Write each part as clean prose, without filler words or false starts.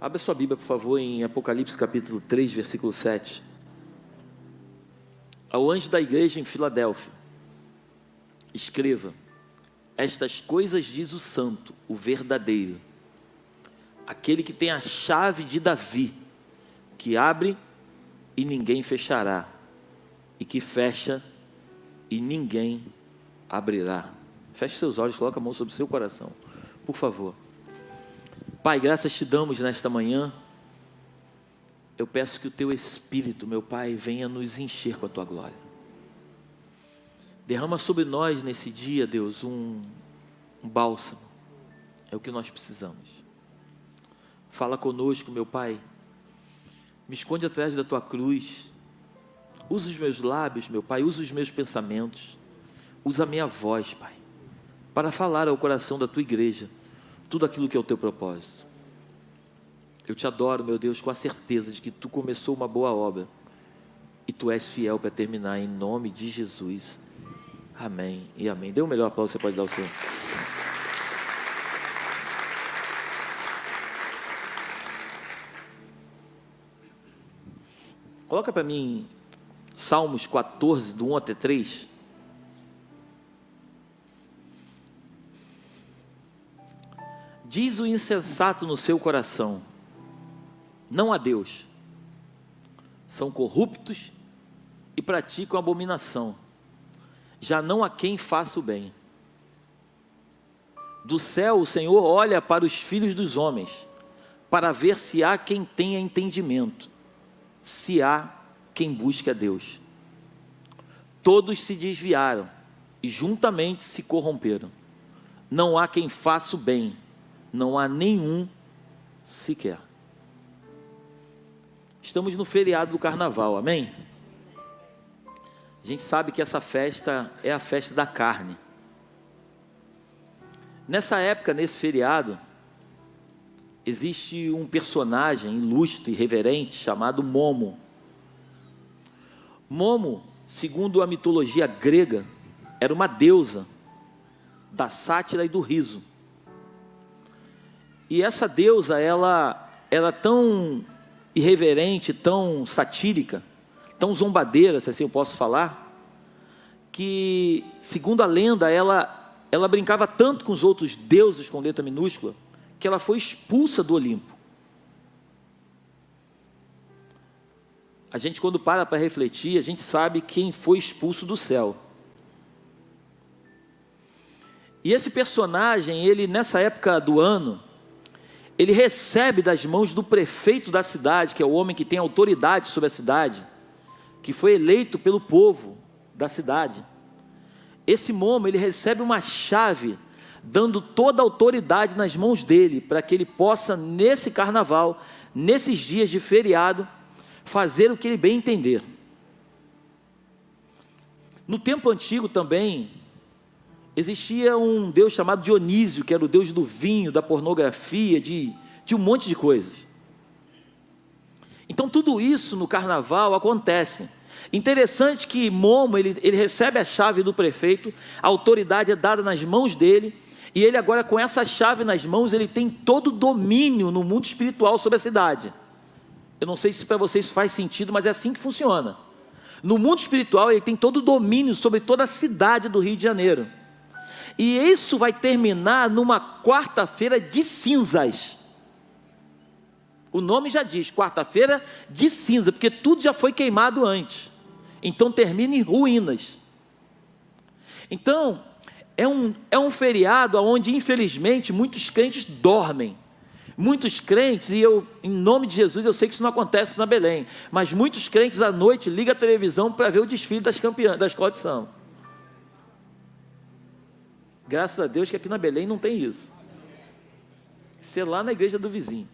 Abra sua Bíblia, por favor, em Apocalipse capítulo 3, versículo 7. Ao anjo da igreja em Filadélfia, escreva: estas coisas diz o santo, o verdadeiro, aquele que tem a chave de Davi, que abre e ninguém fechará, e que fecha e ninguém abrirá. Feche seus olhos, coloque a mão sobre o seu coração, por favor. Pai, graças te damos nesta manhã. Eu peço que o teu Espírito, meu Pai, venha nos encher com a tua glória. Derrama sobre nós nesse dia, Deus, um bálsamo. É o que nós precisamos. Fala conosco, meu Pai. Me esconde atrás da tua cruz. Usa os meus lábios, meu Pai. Usa os meus pensamentos. Usa a minha voz, Pai, para falar ao coração da tua igreja tudo aquilo que é o teu propósito. Eu te adoro, meu Deus, com a certeza de que tu começou uma boa obra e tu és fiel para terminar, em nome de Jesus. Amém e amém. Dê o melhor aplauso que você pode dar ao Senhor. Coloca para mim Salmos 14, do 1 até 3. Diz o insensato no seu coração: não há Deus. São corruptos e praticam abominação. Já não há quem faça o bem. Do céu o Senhor olha para os filhos dos homens, para ver se há quem tenha entendimento, se há quem busque a Deus. Todos se desviaram e juntamente se corromperam. Não há quem faça o bem, não há nenhum sequer. Estamos no feriado do carnaval, amém? A gente sabe que essa festa é a festa da carne. Nessa época, nesse feriado, existe um personagem ilustre e reverente chamado Momo. Momo, segundo a mitologia grega, era uma deusa da sátira e do riso. E essa deusa, ela era tão irreverente, tão satírica, tão zombadeira, se assim eu posso falar, que, segundo a lenda, ela brincava tanto com os outros deuses com letra minúscula, que ela foi expulsa do Olimpo. A gente, quando para refletir, a gente sabe quem foi expulso do céu. E esse personagem, ele nessa época do ano, ele recebe das mãos do prefeito da cidade, que é o homem que tem autoridade sobre a cidade, que foi eleito pelo povo da cidade. Esse Momo, ele recebe uma chave, dando toda a autoridade nas mãos dele, para que ele possa, nesse carnaval, nesses dias de feriado, fazer o que ele bem entender. No tempo antigo também, existia um deus chamado Dionísio, que era o deus do vinho, da pornografia, de um monte de coisas. Então tudo isso no carnaval acontece. Interessante que Momo, ele recebe a chave do prefeito, a autoridade é dada nas mãos dele, e ele agora, com essa chave nas mãos, ele tem todo o domínio no mundo espiritual sobre a cidade. Eu não sei se para vocês faz sentido, mas é assim que funciona. No mundo espiritual, ele tem todo o domínio sobre toda a cidade do Rio de Janeiro. E isso vai terminar numa quarta-feira de cinzas. O nome já diz, quarta-feira de cinza, porque tudo já foi queimado antes. Então termina em ruínas. Então, é um feriado onde, infelizmente, muitos crentes dormem. Muitos crentes, e eu, em nome de Jesus, eu sei que isso não acontece na Belém, mas muitos crentes à noite ligam a televisão para ver o desfile das campeãs, da escola de samba. Graças a Deus que aqui na Belém não tem isso. Isso é lá na igreja do vizinho.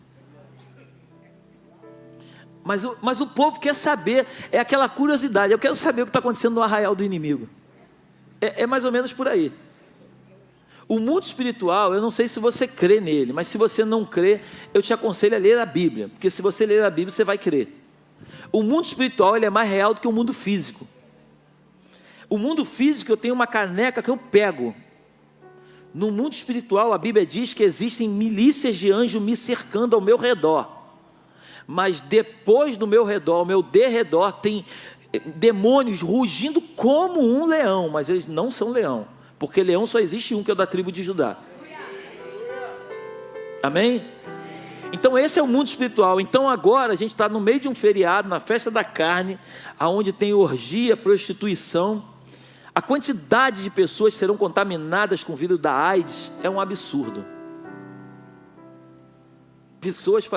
Mas o povo quer saber, é aquela curiosidade. Eu quero saber o que está acontecendo no arraial do inimigo. É mais ou menos por aí. O mundo espiritual, eu não sei se você crê nele, mas se você não crê, eu te aconselho a ler a Bíblia, porque se você ler a Bíblia, você vai crer. O mundo espiritual, ele é mais real do que o mundo físico. O mundo físico, eu tenho uma caneca que eu pego. No mundo espiritual, a Bíblia diz que existem milícias de anjos me cercando ao meu redor. mas depois do meu redor, ao meu derredor, tem demônios rugindo como um leão, mas eles não são leão, porque leão só existe um, que é o da tribo de Judá. Amém? Então esse é o mundo espiritual. Então agora a gente está no meio de um feriado, na festa da carne, aonde tem orgia, prostituição. A quantidade de pessoas que serão contaminadas com o vírus da AIDS é um absurdo. Pessoas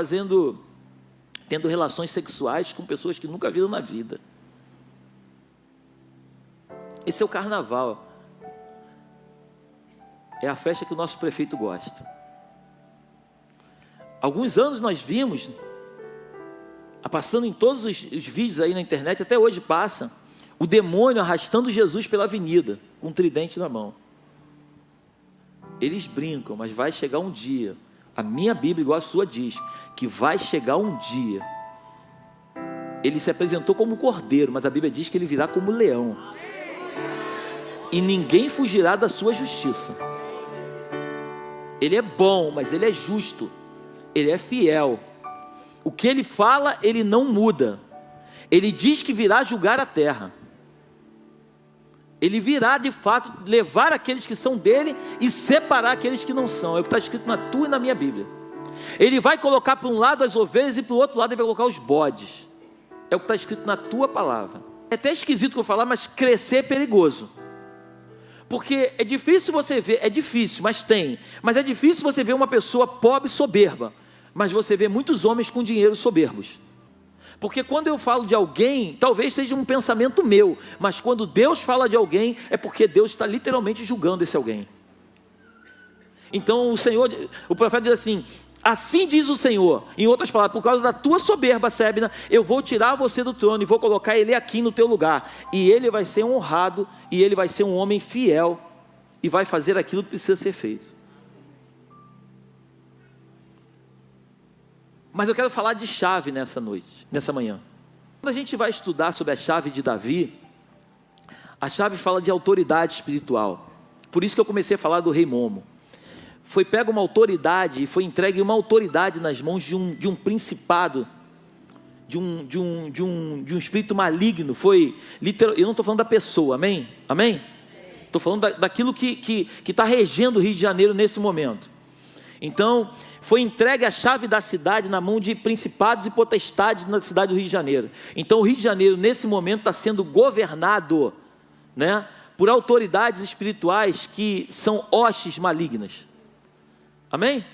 tendo relações sexuais com pessoas que nunca viram na vida. Esse é o carnaval. É a festa que o nosso prefeito gosta. Alguns anos nós vimos, passando em todos os vídeos aí na internet, até hoje passa, o demônio arrastando Jesus pela avenida, com um tridente na mão. Eles brincam, mas vai chegar um dia, a minha Bíblia, igual a sua, diz, que vai chegar um dia. Ele se apresentou como cordeiro, mas a Bíblia diz que ele virá como leão. E ninguém fugirá da sua justiça. Ele é bom, mas ele é justo. Ele é fiel. O que ele fala, ele não muda. Ele diz que virá julgar a terra. Ele virá de fato levar aqueles que são dele e separar aqueles que não são. É o que está escrito na tua e na minha Bíblia. Ele vai colocar para um lado as ovelhas e para o outro lado ele vai colocar os bodes. É o que está escrito na tua palavra. É até esquisito que eu falar, mas crescer é perigoso. Porque é difícil você ver, é difícil, mas é difícil você ver uma pessoa pobre soberba, mas você vê muitos homens com dinheiro soberbos. Porque quando eu falo de alguém, talvez seja um pensamento meu, mas quando Deus fala de alguém, é porque Deus está literalmente julgando esse alguém. Então o profeta diz assim: assim diz o Senhor, em outras palavras, por causa da tua soberba, Sébina, eu vou tirar você do trono e vou colocar ele aqui no teu lugar, e ele vai ser honrado, e ele vai ser um homem fiel, e vai fazer aquilo que precisa ser feito. Mas eu quero falar de chave nessa manhã. Quando a gente vai estudar sobre a chave de Davi, a chave fala de autoridade espiritual. Por isso que eu comecei a falar do rei Momo. Foi pega uma autoridade e foi entregue uma autoridade nas mãos de um principado, de um espírito maligno. Foi literal. Eu não estou falando da pessoa, amém? Amém? Estou falando daquilo que está regendo o Rio de Janeiro nesse momento. Então, foi entregue a chave da cidade na mão de principados e potestades na cidade do Rio de Janeiro. Então, o Rio de Janeiro, nesse momento, está sendo governado, né, por autoridades espirituais que são hostes malignas. Amém?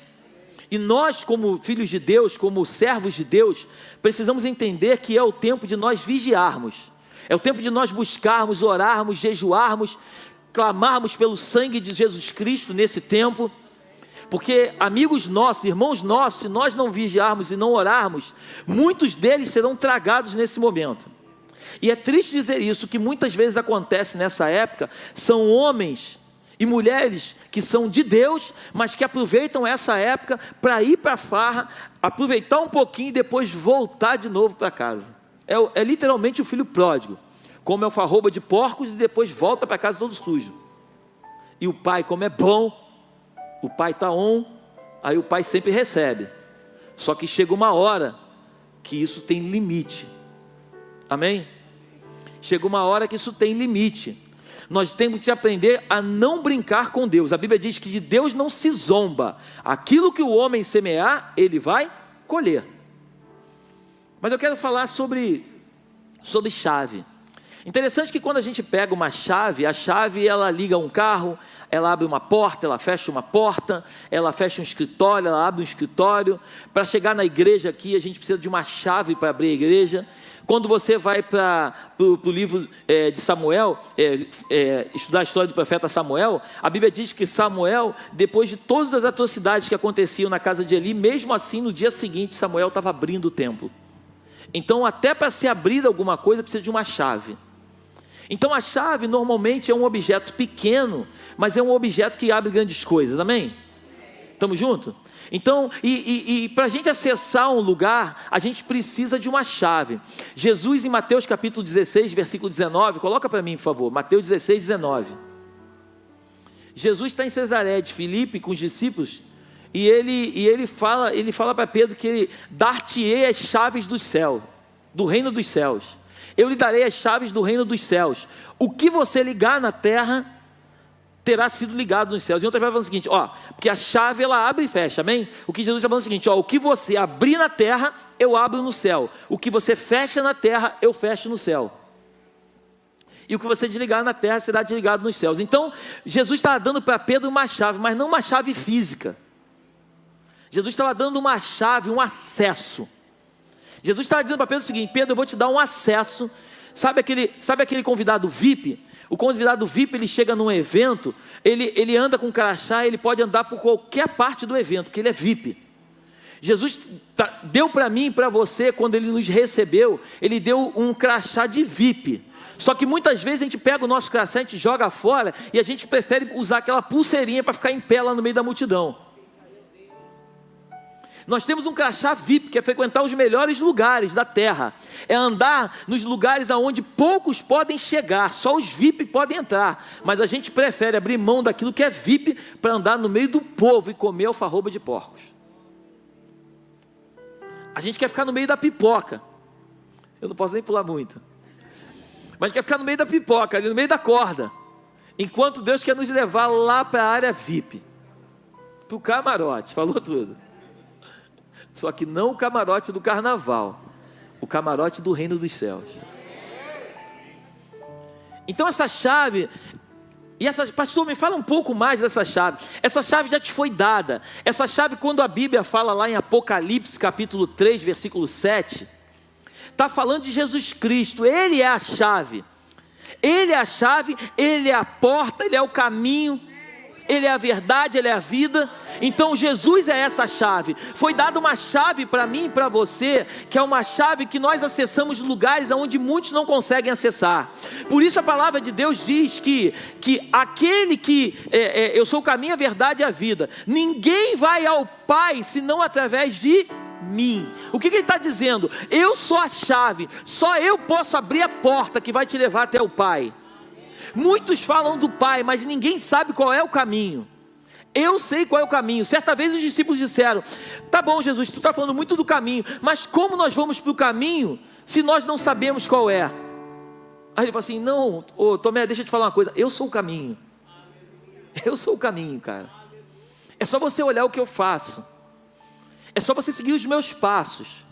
E nós, como filhos de Deus, como servos de Deus, precisamos entender que é o tempo de nós vigiarmos. É o tempo de nós buscarmos, orarmos, jejuarmos, clamarmos pelo sangue de Jesus Cristo nesse tempo. Porque amigos nossos, irmãos nossos, se nós não vigiarmos e não orarmos, muitos deles serão tragados nesse momento. E é triste dizer isso, que muitas vezes acontece nessa época, são homens e mulheres que são de Deus, mas que aproveitam essa época para ir para a farra, aproveitar um pouquinho e depois voltar de novo para casa. É literalmente o filho pródigo, come alfarroba de porcos e depois volta para casa todo sujo. E o pai, como é bom, o pai está aí o pai sempre recebe. Só que chega uma hora que isso tem limite. Amém? Chega uma hora que isso tem limite. Nós temos que aprender a não brincar com Deus. A Bíblia diz que de Deus não se zomba. Aquilo que o homem semear, ele vai colher. Mas eu quero falar sobre chave. Interessante que quando a gente pega uma chave, a chave ela liga um carro, ela abre uma porta, ela fecha uma porta, ela fecha um escritório, ela abre um escritório. Para chegar na igreja aqui, a gente precisa de uma chave para abrir a igreja. Quando você vai para o livro de Samuel, estudar a história do profeta Samuel, a Bíblia diz que Samuel, depois de todas as atrocidades que aconteciam na casa de Eli, mesmo assim, no dia seguinte, Samuel estava abrindo o templo. Então, até para se abrir alguma coisa, precisa de uma chave. Então, a chave normalmente é um objeto pequeno, mas é um objeto que abre grandes coisas, amém? Estamos juntos? Então, para a gente acessar um lugar, a gente precisa de uma chave. Jesus, em Mateus capítulo 16, versículo 19, coloca para mim, por favor, Mateus 16, 19. Jesus está em Cesaré de Filipe com os discípulos, e ele fala para Pedro que ele dar-te-ei as chaves do céu, do reino dos céus. Eu lhe darei as chaves do reino dos céus. O que você ligar na terra terá sido ligado nos céus. E outra vez falando o seguinte, porque a chave ela abre e fecha, amém? O que Jesus está falando é o seguinte, o que você abrir na terra, eu abro no céu. O que você fecha na terra, eu fecho no céu. E o que você desligar na terra será desligado nos céus. Então, Jesus estava dando para Pedro uma chave, mas não uma chave física. Jesus estava dando uma chave, um acesso. Jesus estava dizendo para Pedro o seguinte, Pedro, eu vou te dar um acesso. Sabe aquele convidado VIP? O convidado VIP, ele chega num evento, ele anda com crachá, ele pode andar por qualquer parte do evento, porque ele é VIP. Jesus deu para mim e para você, quando ele nos recebeu, ele deu um crachá de VIP. Só que muitas vezes a gente pega o nosso crachá, a gente joga fora, e a gente prefere usar aquela pulseirinha para ficar em pé lá no meio da multidão. Nós temos um crachá VIP, que é frequentar os melhores lugares da terra, é andar nos lugares aonde poucos podem chegar, só os VIP podem entrar, mas a gente prefere abrir mão daquilo que é VIP, para andar no meio do povo e comer alfarroba de porcos. A gente quer ficar no meio da pipoca, eu não posso nem pular muito, mas a gente quer ficar no meio da pipoca, ali no meio da corda, enquanto Deus quer nos levar lá para a área VIP, para o camarote, falou tudo. Só que não o camarote do carnaval, o camarote do reino dos céus. Então essa chave, pastor, me fala um pouco mais dessa chave. Essa chave já te foi dada. Essa chave, quando a Bíblia fala lá em Apocalipse capítulo 3, versículo 7, está falando de Jesus Cristo. Ele é a chave. Ele é a chave, Ele é a porta, Ele é o caminho, Ele é a verdade, Ele é a vida. Então Jesus é essa chave. Foi dada uma chave para mim e para você, que é uma chave que nós acessamos lugares onde muitos não conseguem acessar. Por isso a palavra de Deus diz que aquele que eu sou o caminho, a verdade e a vida, ninguém vai ao Pai senão através de mim. O que ele está dizendo? Eu sou a chave, só eu posso abrir a porta que vai te levar até o Pai. Muitos falam do Pai, mas ninguém sabe qual é o caminho. Eu sei qual é o caminho. Certa vez os discípulos disseram, tá bom Jesus, tu está falando muito do caminho, mas como nós vamos para o caminho, se nós não sabemos qual é? Aí ele falou assim, não, Tomé, deixa eu te falar uma coisa, eu sou o caminho. Eu sou o caminho, cara. É só você olhar o que eu faço. É só você seguir os meus passos.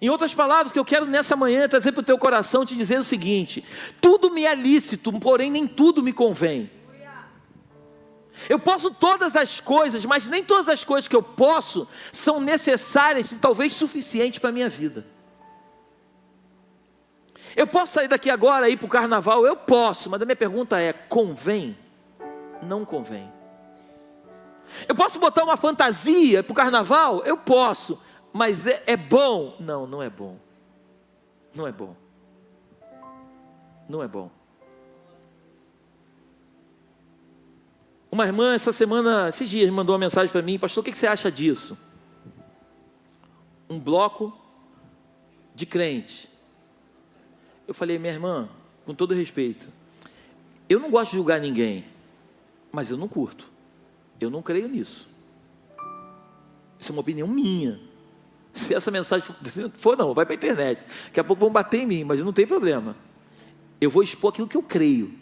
Em outras palavras, que eu quero nessa manhã trazer para o teu coração, te dizer o seguinte, tudo me é lícito, porém nem tudo me convém. Eu posso todas as coisas, mas nem todas as coisas que eu posso são necessárias e talvez suficientes para a minha vida. Eu posso sair daqui agora e ir para o carnaval? Eu posso, mas a minha pergunta é, convém? Não convém. Eu posso botar uma fantasia para o carnaval? Eu posso, mas é bom? Não, não é bom. Não é bom. Não é bom. Uma irmã esses dias, me mandou uma mensagem para mim, pastor, o que você acha disso? Um bloco de crente. Eu falei, minha irmã, com todo respeito, eu não gosto de julgar ninguém, mas eu não curto, eu não creio nisso. Isso é uma opinião minha. Se essa mensagem for não, vai para a internet, daqui a pouco vão bater em mim, mas não tem problema. Eu vou expor aquilo que eu creio.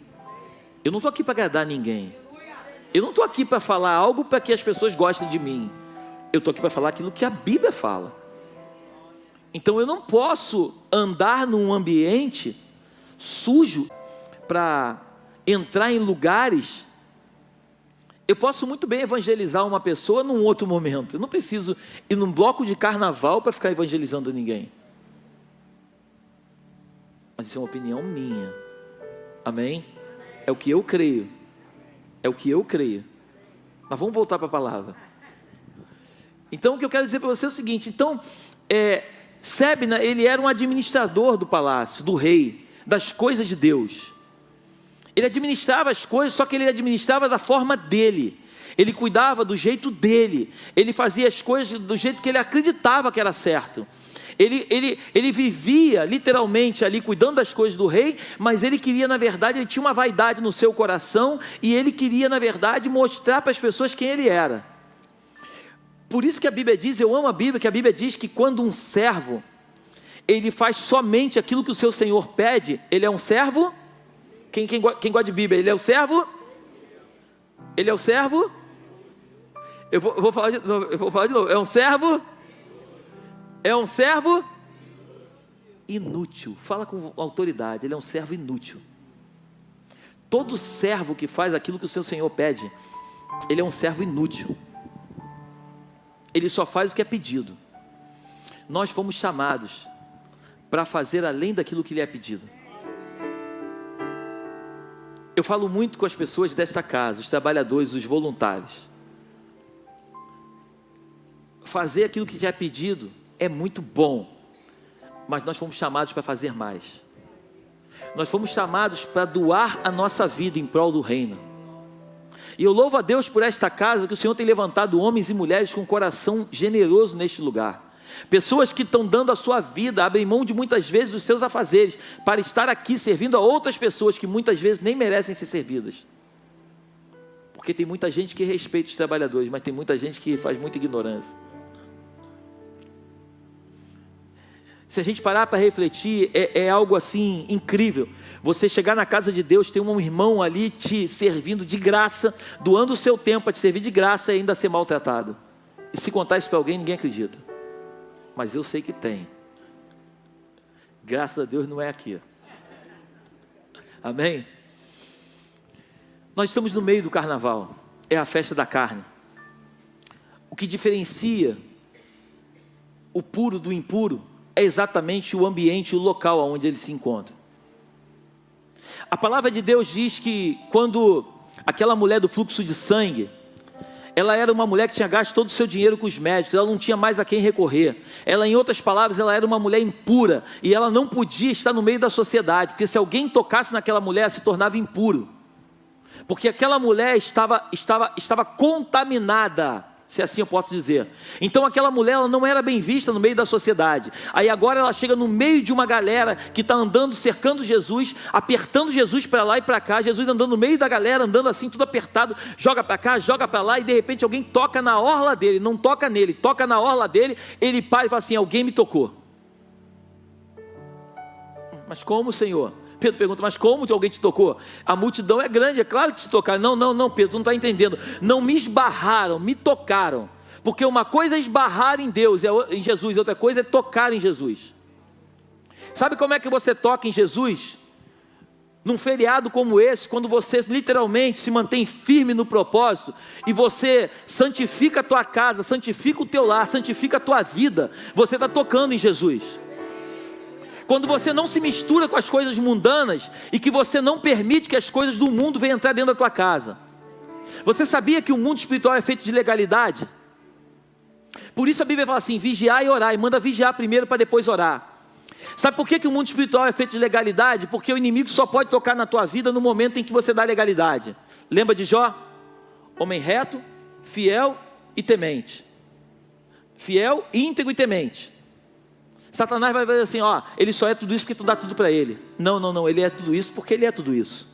Eu não estou aqui para agradar ninguém. Eu não estou aqui para falar algo para que as pessoas gostem de mim. Eu estou aqui para falar aquilo que a Bíblia fala. Então eu não posso andar num ambiente sujo para entrar em lugares. Eu posso muito bem evangelizar uma pessoa num outro momento. Eu não preciso ir num bloco de carnaval para ficar evangelizando ninguém. Mas isso é uma opinião minha. Amém? É o que eu creio. É o que eu creio. Mas vamos voltar para a palavra. Então o que eu quero dizer para você é o seguinte. Então, Sebna, ele era um administrador do palácio, do rei, das coisas de Deus. Ele administrava as coisas, só que ele administrava da forma dele. Ele cuidava do jeito dele. Ele fazia as coisas do jeito que ele acreditava que era certo. Ele vivia literalmente ali cuidando das coisas do rei, mas ele queria, na verdade, ele tinha uma vaidade no seu coração, e ele queria, na verdade, mostrar para as pessoas quem ele era. Por isso que a Bíblia diz, eu amo a Bíblia, que a Bíblia diz que quando um servo, ele faz somente aquilo que o seu Senhor pede, ele é um servo. Quem gosta de Bíblia, ele é o servo? Ele é o servo? Eu vou falar de novo, é um servo? É um servo inútil. Fala com autoridade, ele é um servo inútil. Todo servo que faz aquilo que o seu Senhor pede, ele é um servo inútil. Ele só faz o que é pedido. Nós fomos chamados para fazer além daquilo que lhe é pedido. Eu falo muito com as pessoas desta casa, os trabalhadores, os voluntários. Fazer aquilo que te é pedido é muito bom, mas nós fomos chamados para fazer mais. Nós fomos chamados para doar a nossa vida em prol do reino. E eu louvo a Deus por esta casa, que o Senhor tem levantado homens e mulheres com coração generoso neste lugar. Pessoas que estão dando a sua vida, abrem mão de muitas vezes dos seus afazeres, para estar aqui servindo a outras pessoas que muitas vezes nem merecem ser servidas. Porque tem muita gente que respeita os trabalhadores, mas tem muita gente que faz muita ignorância. Se a gente parar para refletir, é algo assim incrível. Você chegar na casa de Deus, ter um irmão ali te servindo de graça, doando o seu tempo para te servir de graça e ainda ser maltratado. E se contar isso para alguém, ninguém acredita. Mas eu sei que tem. Graças a Deus não é aqui. Amém? Nós estamos no meio do carnaval. É a festa da carne. O que diferencia o puro do impuro é exatamente o ambiente, o local onde ele se encontra. A palavra de Deus diz que quando aquela mulher do fluxo de sangue, ela era uma mulher que tinha gasto todo o seu dinheiro com os médicos, ela não tinha mais a quem recorrer. Ela, em outras palavras, ela era uma mulher impura, e ela não podia estar no meio da sociedade, porque se alguém tocasse naquela mulher, se tornava impuro. Porque aquela mulher estava contaminada, se assim eu posso dizer. Então aquela mulher, ela não era bem vista no meio da sociedade. Aí agora ela chega no meio de uma galera que está andando, cercando Jesus, apertando Jesus para lá e para cá. Jesus andando no meio da galera, andando assim, tudo apertado, joga para cá, joga para lá, e de repente alguém toca na orla dele, não toca nele, toca na orla dele, ele para e fala assim: alguém me tocou. Mas como, Senhor? Pedro pergunta: mas como alguém te tocou? A multidão é grande, é claro que te tocaram. Não, Pedro, tu não está entendendo. Não me esbarraram, me tocaram. Porque uma coisa é esbarrar em Deus, em Jesus, e outra coisa é tocar em Jesus. Sabe como é que você toca em Jesus? Num feriado como esse, quando você literalmente se mantém firme no propósito, e você santifica a tua casa, santifica o teu lar, santifica a tua vida, você está tocando em Jesus. Quando você não se mistura com as coisas mundanas, e que você não permite que as coisas do mundo venham entrar dentro da tua casa. Você sabia que o mundo espiritual é feito de legalidade? Por isso a Bíblia fala assim: vigiar e orar, e manda vigiar primeiro para depois orar. Sabe por que o mundo espiritual é feito de legalidade? Porque o inimigo só pode tocar na tua vida no momento em que você dá legalidade. Lembra de Jó? Homem reto, fiel e temente. Fiel, íntegro e temente. Satanás vai dizer assim: ó, ele só é tudo isso porque tu dá tudo para ele. Não, ele é tudo isso porque ele é tudo isso.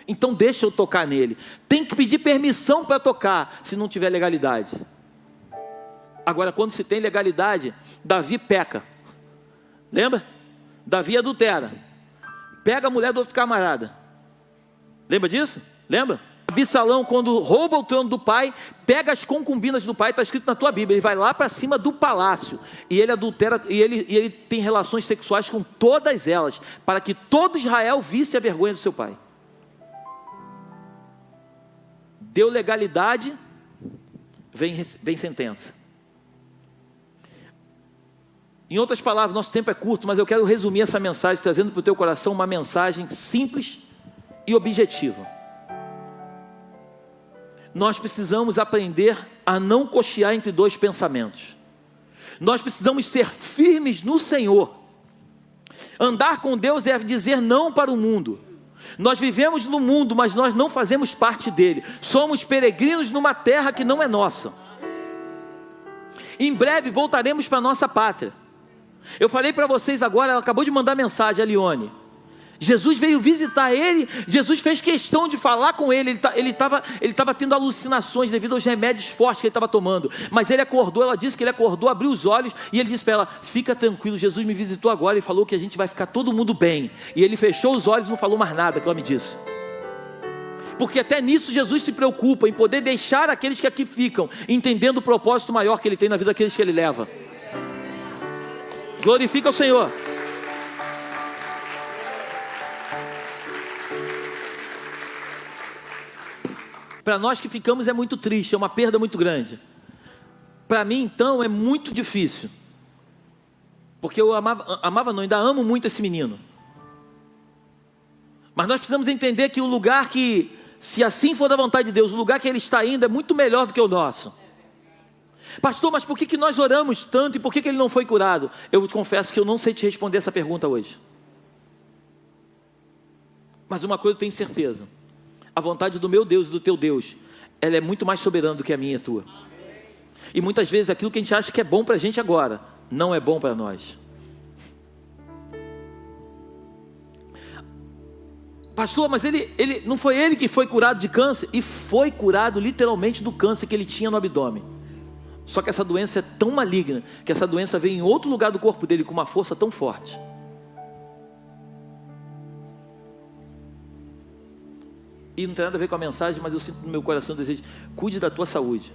Então deixa eu tocar nele. Tem que pedir permissão para tocar, se não tiver legalidade. Agora, quando se tem legalidade, Davi peca. Lembra? Davi adultera. Pega a mulher do outro camarada. Lembra disso? Lembra? Absalão, quando rouba o trono do pai, pega as concubinas do pai, está escrito na tua Bíblia, ele vai lá para cima do palácio, e ele adultera, e ele tem relações sexuais com todas elas, para que todo Israel visse a vergonha do seu pai. Deu legalidade, vem sentença. Em outras palavras, nosso tempo é curto, mas eu quero resumir essa mensagem, trazendo para o teu coração uma mensagem simples e objetiva. Nós precisamos aprender a não cochear entre dois pensamentos. Nós precisamos ser firmes no Senhor. Andar com Deus é dizer não para o mundo. Nós vivemos no mundo, mas nós não fazemos parte dele. Somos peregrinos numa terra que não é nossa. Em breve voltaremos para a nossa pátria. Eu falei para vocês agora, ela acabou de mandar mensagem, a Lione. Jesus veio visitar ele, Jesus fez questão de falar com ele, ele estava tendo alucinações devido aos remédios fortes que ele estava tomando, mas ele acordou, ela disse que ele acordou, abriu os olhos, e ele disse para ela, fica tranquilo, Jesus me visitou agora e falou que a gente vai ficar todo mundo bem, e ele fechou os olhos e não falou mais nada, que ela me disse, porque até nisso Jesus se preocupa, em poder deixar aqueles que aqui ficam, entendendo o propósito maior que ele tem na vida daqueles que ele leva. Glorifica o Senhor. Para nós que ficamos é muito triste, é uma perda muito grande. Para mim então é muito difícil, porque eu amava não, ainda amo muito esse menino. Mas nós precisamos entender que o lugar que, se assim for da vontade de Deus, o lugar que ele está indo é muito melhor do que o nosso. Pastor, mas por que nós oramos tanto e por que ele não foi curado? Eu confesso que eu não sei te responder essa pergunta hoje. Mas uma coisa eu tenho certeza: a vontade do meu Deus e do teu Deus, ela é muito mais soberana do que a minha e a tua. E muitas vezes aquilo que a gente acha que é bom para a gente agora, não é bom para nós. Pastor, mas ele não foi ele que foi curado de câncer? E foi curado literalmente do câncer que ele tinha no abdômen. Só que essa doença é tão maligna, que essa doença veio em outro lugar do corpo dele com uma força tão forte. E não tem nada a ver com a mensagem, mas eu sinto no meu coração o desejo: cuide da tua saúde.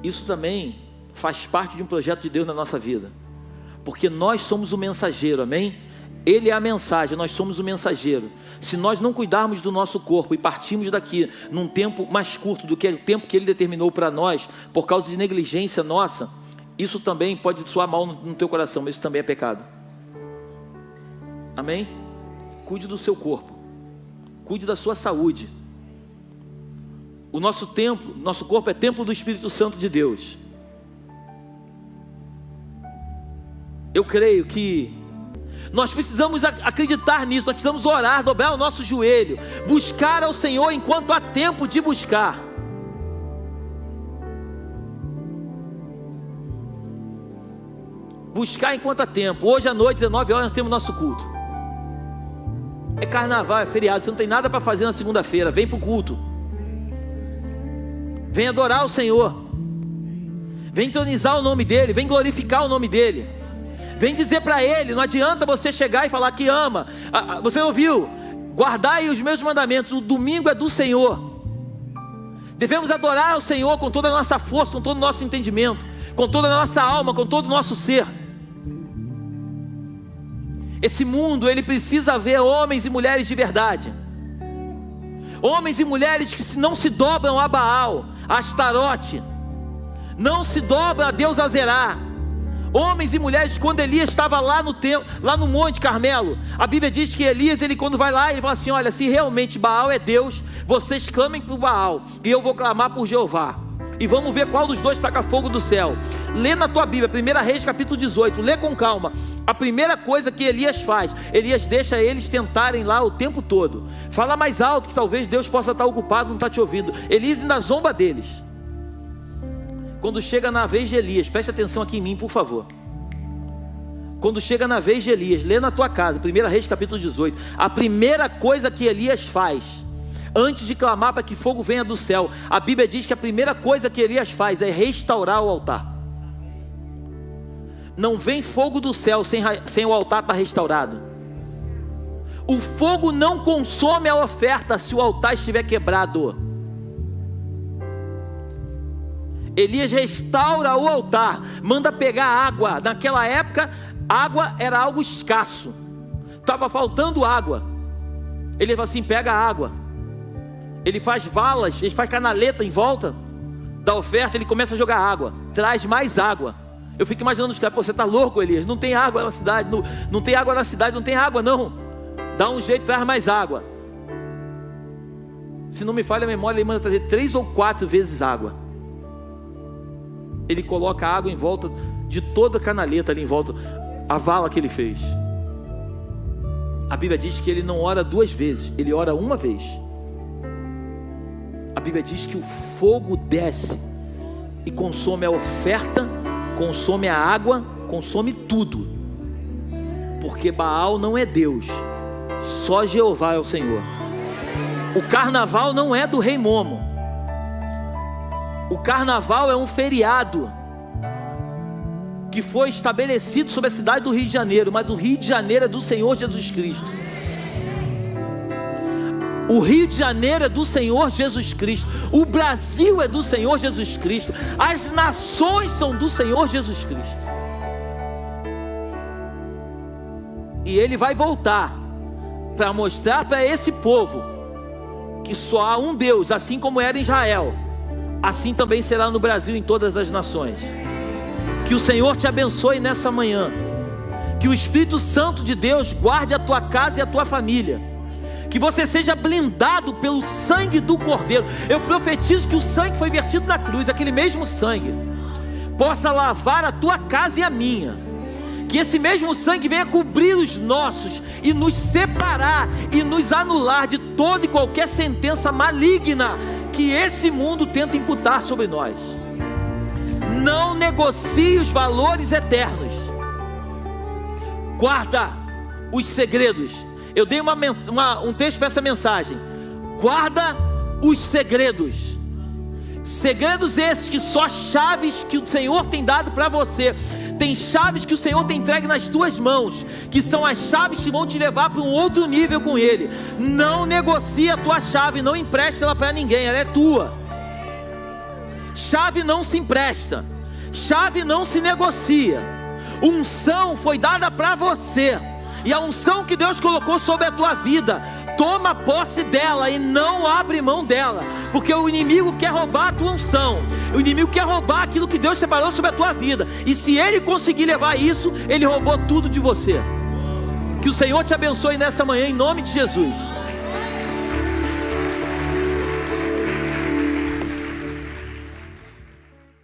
Isso também faz parte de um projeto de Deus na nossa vida, porque nós somos o mensageiro, amém? Ele é a mensagem, nós somos o mensageiro. Se nós não cuidarmos do nosso corpo e partirmos daqui num tempo mais curto do que o tempo que Ele determinou para nós, por causa de negligência nossa, isso também pode soar mal no teu coração, mas isso também é pecado. Amém? Cuide do seu corpo, cuide da sua saúde. O nosso corpo é templo do Espírito Santo de Deus. Eu creio que nós precisamos acreditar nisso, nós precisamos orar, dobrar o nosso joelho, buscar ao Senhor enquanto há tempo de buscar. Buscar enquanto há tempo. Hoje à noite, 19 horas, nós temos nosso culto. É carnaval, é feriado, você não tem nada para fazer na segunda-feira, vem para o culto. Vem adorar o Senhor. Vem entronizar o nome dEle, vem glorificar o nome dEle. Vem dizer para Ele, não adianta você chegar e falar que ama. Você ouviu? Guardai os meus mandamentos, o domingo é do Senhor. Devemos adorar o Senhor com toda a nossa força, com todo o nosso entendimento, com toda a nossa alma, com todo o nosso ser. Esse mundo, ele precisa ver homens e mulheres de verdade. Homens e mulheres que não se dobram a Baal, a Astarote, não se dobram a Deus Azerá. Homens e mulheres, quando Elias estava lá no Monte Carmelo, a Bíblia diz que Elias, ele quando vai lá, ele fala assim: olha, se realmente Baal é Deus, vocês clamem por Baal, e eu vou clamar por Jeová. E vamos ver qual dos dois taca fogo do céu. Lê na tua Bíblia, 1 Reis capítulo 18, lê com calma. A primeira coisa que Elias faz, Elias deixa eles tentarem lá o tempo todo. Fala mais alto que talvez Deus possa estar ocupado, não está te ouvindo. Elias ainda zomba deles. Quando chega na vez de Elias, preste atenção aqui em mim, por favor. Quando chega na vez de Elias, lê na tua casa, 1 Reis capítulo 18. A primeira coisa que Elias faz, antes de clamar para que fogo venha do céu, a Bíblia diz que a primeira coisa que Elias faz é restaurar o altar. Não vem fogo do céu sem o altar estar restaurado. O fogo não consome a oferta se o altar estiver quebrado. Elias restaura o altar, manda pegar água. Naquela época, água era algo escasso, estava faltando água. Ele fala assim: pega a água. Ele faz valas, ele faz canaleta em volta da oferta, ele começa a jogar água, traz mais água. Eu fico imaginando os caras: pô, você está louco, Elias? Não tem água na cidade, não tem água na cidade, não tem água não. Dá um jeito, traz mais água. Se não me falha a memória, ele manda trazer 3 ou 4 vezes água. Ele coloca água em volta de toda a canaleta ali em volta, a vala que ele fez. A Bíblia diz que ele não ora 2 vezes, ele ora uma vez. A Bíblia diz que o fogo desce e consome a oferta, consome a água, consome tudo. Porque Baal não é Deus, só Jeová é o Senhor. O carnaval não é do rei Momo. O carnaval é um feriado que foi estabelecido sobre a cidade do Rio de Janeiro, mas o Rio de Janeiro é do Senhor Jesus Cristo. O Rio de Janeiro é do Senhor Jesus Cristo. O Brasil é do Senhor Jesus Cristo. As nações são do Senhor Jesus Cristo. E Ele vai voltar para mostrar para esse povo que só há um Deus, assim como era em Israel, assim também será no Brasil e em todas as nações. Que o Senhor te abençoe nessa manhã. Que o Espírito Santo de Deus guarde a tua casa e a tua família. Que você seja blindado pelo sangue do Cordeiro. Eu profetizo que o sangue que foi vertido na cruz, aquele mesmo sangue, possa lavar a tua casa e a minha. Que esse mesmo sangue venha cobrir os nossos e nos separar e nos anular de toda e qualquer sentença maligna que esse mundo tenta imputar sobre nós. Não negocie os valores eternos. Guarda os segredos. Eu dei um texto para essa mensagem. Guarda os segredos. Segredos esses que só chaves que o Senhor tem dado para você. Tem chaves que o Senhor tem entregue nas tuas mãos, que são as chaves que vão te levar para um outro nível com Ele. Não negocie a tua chave, não empreste ela para ninguém, ela é tua. Chave não se empresta, chave não se negocia. Unção foi dada para você, e a unção que Deus colocou sobre a tua vida, toma posse dela e não abre mão dela, porque o inimigo quer roubar a tua unção, o inimigo quer roubar aquilo que Deus separou sobre a tua vida, e se ele conseguir levar isso, ele roubou tudo de você. Que o Senhor te abençoe nessa manhã, em nome de Jesus.